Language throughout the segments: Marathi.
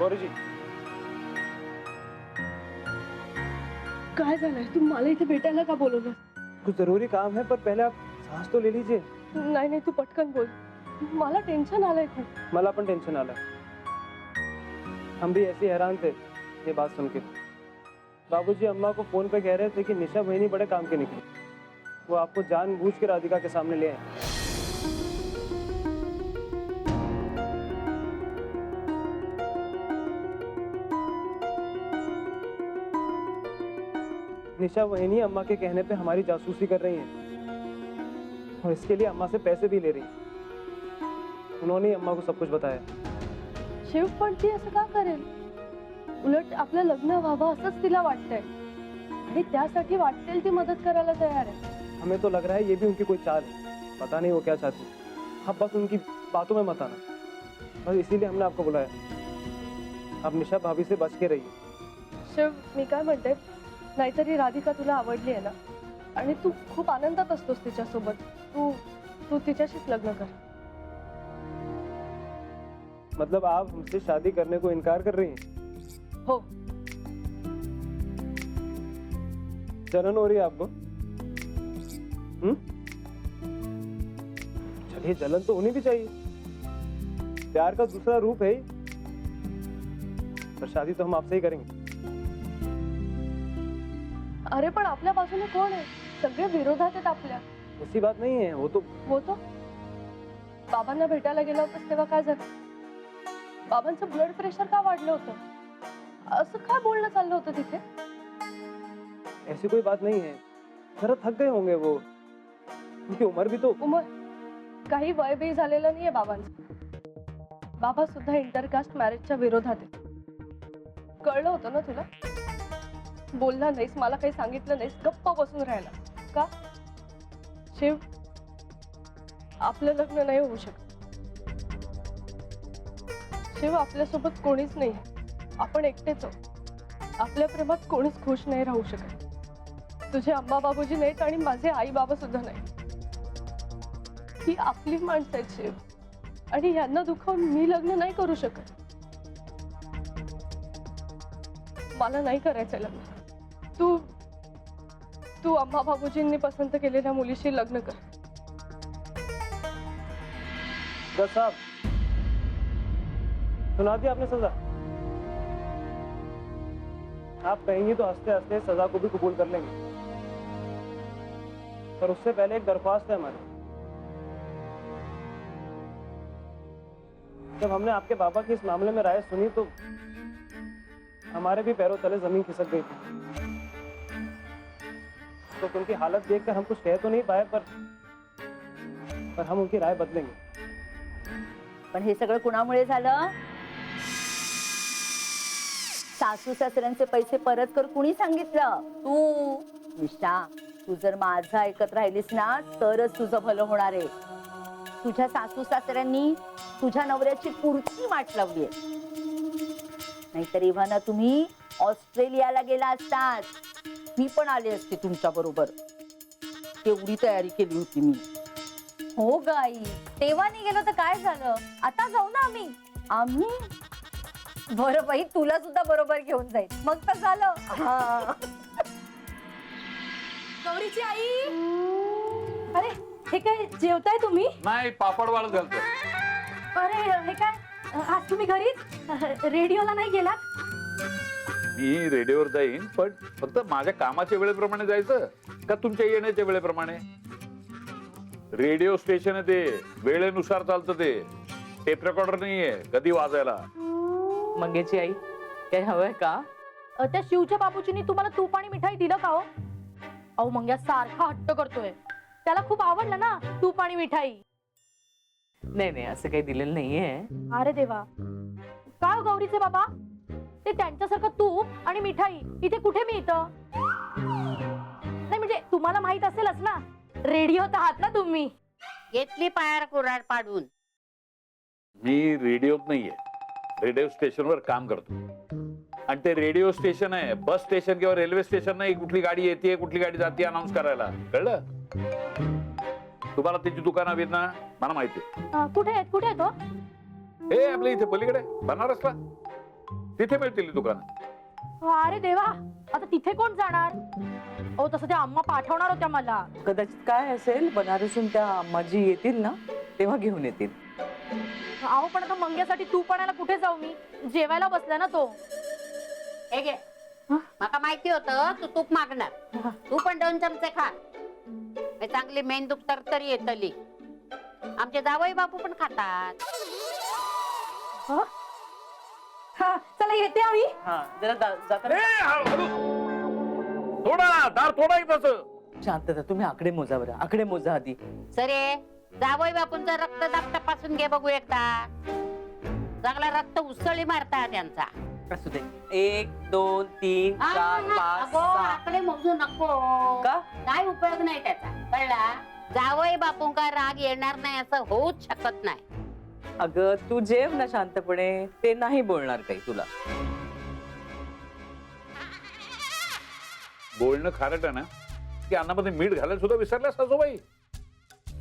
गौरीजी, काय झालंय? तू मला इथे भेटायला का बोलवलं? कुछ जरूरी काम है, पर पहले आप सांस तो ले लीजिए. नाही नाही, तू पटकन बोल. मला टेन्शन आलंय खूप. मला पण टेंशन आला. हम भी ऐसे हैरान थे ये बात सुन के. बाबूजी अम्मा को फोन पे कह रहे थे कि निशा बहनी बड़े काम के निकली. वो आपको जानबूझ के राधिका के सामने ले आए. निशा बहनी अम्मा के कहने पे हमारी जासूसी कर रही हैं और इसके लिए अम्मा से पैसे भी ले रही हैं. उन्होंने ही अम्मा को सब कुछ बताया. शिव, पण ती असं का करेल? उलट आपलं लग्न व्हावं असंच तिला वाटतंय आणि त्यासाठी वाटेल ती मदत करायला तयार आहे. हमें तो लग रहा है ये भी उनकी कोई चाल है. पता नहीं वो क्या चाहती. आप बस उनकी बातों में मत आना. बस इसीलिए हमने आपको बुलाया. आप निशा भाभी से बच के रहिए. शिव, मी काय म्हणते, नाहीतरी राधिका तुला आवडली आहे ना, आणि तू खूप आनंदात असतोस तिच्यासोबत. तू तू तिच्याशीच लग्न कर. मतलब आप हमसे शादी करने को इनकार कर रही हैं? हो. जलन हो रही है आपको? चलिए, जलन तो होनी भी चाहिए. प्यार का दूसरा रूप है. पर शादी तो हम आपसे ही करेंगे. अरे पण आपल्या बाजूने कोण आहे? सगळे विरोधात आहेत आपल्या. ऐसी बात नहीं है. वो तो बाबांना भेटायला गेला होतास तेव्हा काय झालं? बाबांचं ब्लड प्रेशर का वाढलं होतं? असं काय बोलणं चाललं होतं तिथे? ऐसी कोई बात नहीं है. जरा थक गए होंगे वो. उनकी उम्र भी तो. उमर काही वय बी झालेलं नाहीये बाबांचं. बाबा सुद्धा इंटरकास्ट मॅरेजच्या विरोधात आहे. कळलं होतं ना तुला? बोलला नाहीस, मला काही सांगितलं नाहीस, गप्प बसून राहिला का? शिव, आपलं लग्न नाही होऊ शकत. शिव, आपल्यासोबत कोणीच नाही. आपण एकटेच आहोत. आपल्या प्रेमात कोणीच खुश नाही राहू शकत. तुझे अम्मा बाबूजी नाहीत आणि माझे आई बाबा सुद्धा नाही. ही आपली माणसं आहेत शिव, आणि यांना दुखावून मी लग्न नाही करू शकत. मला नाही करायचं लग्न. तू तू अम्मा बाबूजींनी पसंत केलेल्या मुलीशी लग्न कर. जज साहब, सुना दी आपने सजा. आप कहेंगी तो हंसते हंसते सजा को भी कबूल कर लेंगे. पर उससे पहले एक दरख्वास्त है हमारी. जब हमने आपके बाबा की इस मामले में राय सुनी तो हमारे भी पैरों तले जमीन खिसक गई थी. तो उनकी हालत देखकर हम कुछ कह तो नहीं पाए, पर हम उनकी राय बदलेंगे. पण हे सगळं कुणामुळे झालं? सासू सासऱ्यांचे पैसे परत कर कुणी सांगितलं? तू. निशा, तू जर माझं ऐकत राहिलीस ना तरच तुझं भलं होणार आहे. तुझ्या सासू सासऱ्यांनी तुझ्या नवऱ्याची पुरती वाट लावली आहे. नाहीतर इव्हाना तुम्ही ऑस्ट्रेलियाला गेला असतात. मी पण आले असते तुमच्या बरोबर. तेवढी तयारी केली होती मी. हो गाई, तेव्हा नाही गेलो तर काय झालं? आता जाऊ ना आम्ही. आम्ही बरं बाई, तुला सुद्धा बरोबर घेऊन जाईल. मग तर झालं. गौरीची आई, अरे हे काय जेवताय तुम्ही? नाही, पापड वाळत घालतोय. अरे हे काय, आज तुम्ही घरीच? रेडिओला नाही गेलात? मी रेडिओवर जाईन, पण फक्त माझ्या कामाच्या वेळेप्रमाणे जायचं का तुमच्या येण्याच्या वेळेप्रमाणे? रेडिओ स्टेशन आहे ते, वेळेनुसार चालतं ते. टेप रेकॉर्डर नाहीये कधी वाजायला. मंगेची आई, काय हवंय का? त्या शिवच्या बाबूजींनी तुम्हाला तूप आणि मिठाई दिलं का हो? अहो मंग्या सारखा हट्ट करतोय. त्याला खूप आवडलं ना तूप आणि मिठाई. नाही नाही, असं काही दिलेलं नाहीये. अरे देवा, काय हो गौरीचे बाबा, ते त्यांच्यासारखं तूप आणि मिठाई इथे कुठे मिळतं? नाही म्हणजे तुम्हाला माहित असेलच ना, रेडिओत आहात ना तुम्ही. घेतली पायार कुराड पाडून. मी रेडिओत नाहीये, रेडिओ स्टेशनवर काम करतो. आणि ते रेडिओ स्टेशन आहे, बस स्टेशन किंवा रेल्वे स्टेशन नाही. कुठली गाडी येते कुठली गाडी जाते अनाऊन्स करायला, कळलं? तुम्हाला त्याची दुकान हवीत ना, मला माहिती. कुठे आहेत? कुठे आहेत हो? हे आपल्या इथे पलीकडे बनारसला. तिथे मिळतील दुकान. अरे देवा, आता तिथे कोण जाणार? ओ तसं त्या अम्मा पाठवणार होत्या मला. कदाचित काय असेल, बनारसून त्या अम्माजी येतील ना तेव्हा घेऊन येतील. अहो पण आता मंग्यासाठी तूप आणायला कुठे जाऊ मी? जेवायला बसला ना तो. हे घे, माका माहिती होतं तू तूप मागणार. तू पण 2 चमचे खा. हे चांगली मेंदूक तरतरी येतली. आमचे जावई बापू पण खातात. हा चला येते आम्ही. हा जरा जाताना ए, हळू. थोडा दार थोडा तसं. शांतता, तुम्ही आकडे मोजा बरं, आकडे मोजा आधी. सरे जावई बापूंचा रक्तदाब तपासून घे बघू एकदा. चांगला रक्त उसळी मारता त्यांचा. असू दे. 1 2 3 4 5 अगो 6. आकडे मोजू नको. का? काय उपयोग नाही त्याचा, कळला? जावई बापूंका राग येणार नाही असं होऊच शकत नाही. अगं तू जेव ना शांतपणे, ते नाही बोलणार काही तुला. बोलणं खारट आहे ना की अन्नामध्ये मीठ घालायला सुद्धा विसरल्या सासूबाई.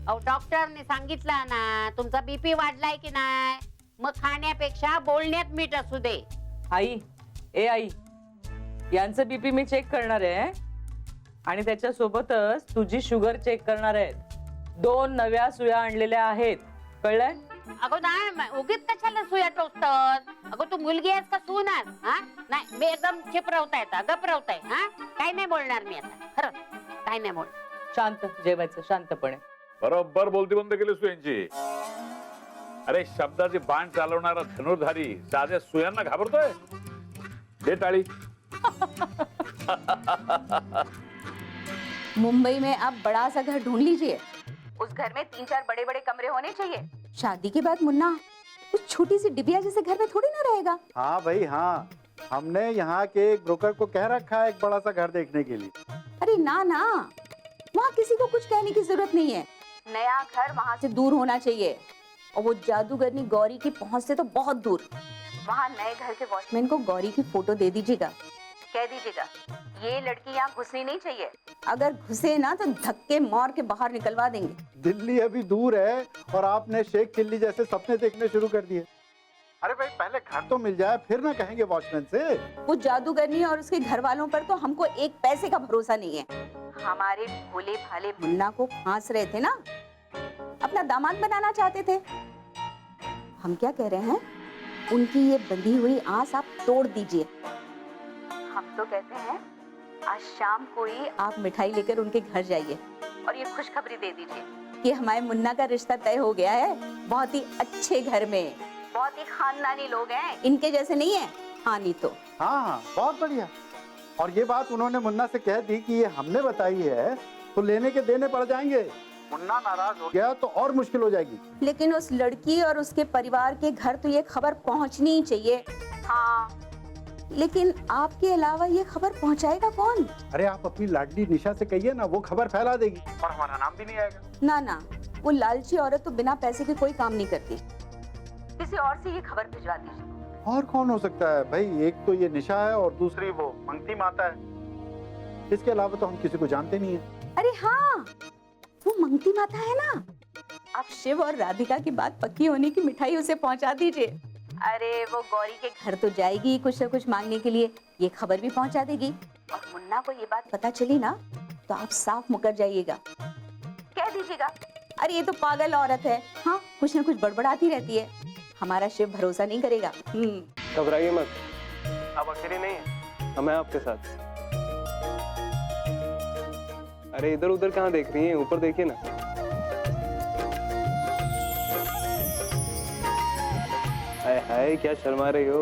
अहो डॉक्टरने सांगितलं ना तुमचा बीपी वाढलाय की नाही, मग खाण्यापेक्षा बोलण्यात मीठ असू दे. आई, ए आई, यांचं बीपी मी चेक करणार आहे आणि त्याच्या सोबतच तुझी शुगर चेक करणार आहे. 2 नव्या सुया आणलेल्या आहेत, कळलंय? अगो नाही, उगीच कशाला सुया टोचतात? अगो तू मुलगी आहेस का सून आहेस? हा नाही, मी एकदम चिपरवताय, गपरवताय. हा काय नाही बोलणार मी आता, खरं काय नाही बोल. शांत जेवायचं, शांतपणे. बरोबर बोलती बंद केलीस तू यांची. अरे शब्दाची बाण चालवणारा धनुर्धारी साध्या सुयांना घाबरतोय. दे टाळी. मुंबई में आप बड़ा सा घर ढूंढ लीजिए. उस घर में 3-4 बड़े-बड़े कमरे होने चाहिए. शादी के बाद मुन्ना उस छोटी सी डिबिया जैसे घर में थोड़ी ना रहेगा. हाँ भाई हाँ, हमने यहाँ के एक ब्रोकर को कह रखा है एक बड़ा सा घर देखने के लिए. अरे ना ना, वहाँ किसी को कुछ कहने की जरूरत नहीं है. नया घर वहाँ से दूर होना चाहिए और वो जादूगरनी गौरी की पहुँच से तो बहुत दूर. वहाँ नए घर के वॉचमैन को गौरी की फोटो दे दीजिएगा. कह दीजिएगा ये लड़की यहाँ घुसनी नहीं चाहिए. अगर घुसे ना तो धक्के मार के बाहर निकलवा देंगे. दिल्ली अभी दूर है और आपने शेख चिल्ली जैसे सपने देखने शुरू कर दिए. अरे भाई पहले घर तो मिल जाए फिर ना कहेंगे वॉचमैन से. वो जादूगरनी और उसके घर वालों पर तो हमको एक पैसे का भरोसा नहीं है. हमारे भोले भाले मुन्ना को फांस रहे थे ना, अपना दामाद बनाना चाहते थे. हम क्या कह रहे हैं, उनकी ये बंधी हुई आस आप तोड़ दीजिए. हम तो कहते हैं आज शाम को ही आप मिठाई लेकर उनके घर जाइए और ये खुशखबरी दे दीजिए कि हमारे मुन्ना का रिश्ता तय हो गया है. बहुत ही अच्छे घर में, बहुत ही खानदानी लोग हैं, इनके जैसे नहीं है. हाँ नहीं तो. हाँ हाँ बहुत बढ़िया. और ये बात उन्होंने मुन्ना से कह दी कि ये हमने बताई है तो लेने के देने पड़ जाएंगे. मुन्ना नाराज हो गया तो और मुश्किल हो जाएगी. लेकिन उस लड़की और उसके परिवार के घर तो ये खबर पहुंचनी ही चाहिए. हाँ लेकिन आपके अलावा ये खबर पहुंचाएगा कौन? अरे आप अपनी लाडली निशा से कहिए ना, वो खबर फैला देगी और हमारा नाम भी नहीं आएगा. ना ना, वो लालची औरत तो बिना पैसे के कोई काम नहीं करती. किसी और से ये खबर भिजवा दीजिए. और कौन हो सकता है भाई, एक तो ये निशा है और दूसरी वो मंगती माता है. इसके अलावा तो हम किसी को जानते नहीं है. अरे हाँ, वो मंगती माता है ना. आप शिव और राधिका की बात पक्की होने की मिठाई उसे पहुंचा दीजिए. अरे वो गौरी के घर तो जाएगी कुछ न कुछ मांगने के लिए, ये खबर भी पहुंचा देगी. और मुन्ना को ये बात पता चली ना तो आप साफ मुकर जाइएगा. कह दीजिएगा अरे ये तो पागल औरत है, हाँ कुछ न कुछ बड़बड़ाती रहती है, हमारा शिव भरोसा नहीं करेगा. घबराइए मत, आप अकेले नहीं हैं, हम हैं आपके साथ. अरे इधर उधर कहाँ देख रही हैं, ऊपर देखिए ना. हाय हाय क्या शर्मा रही हो.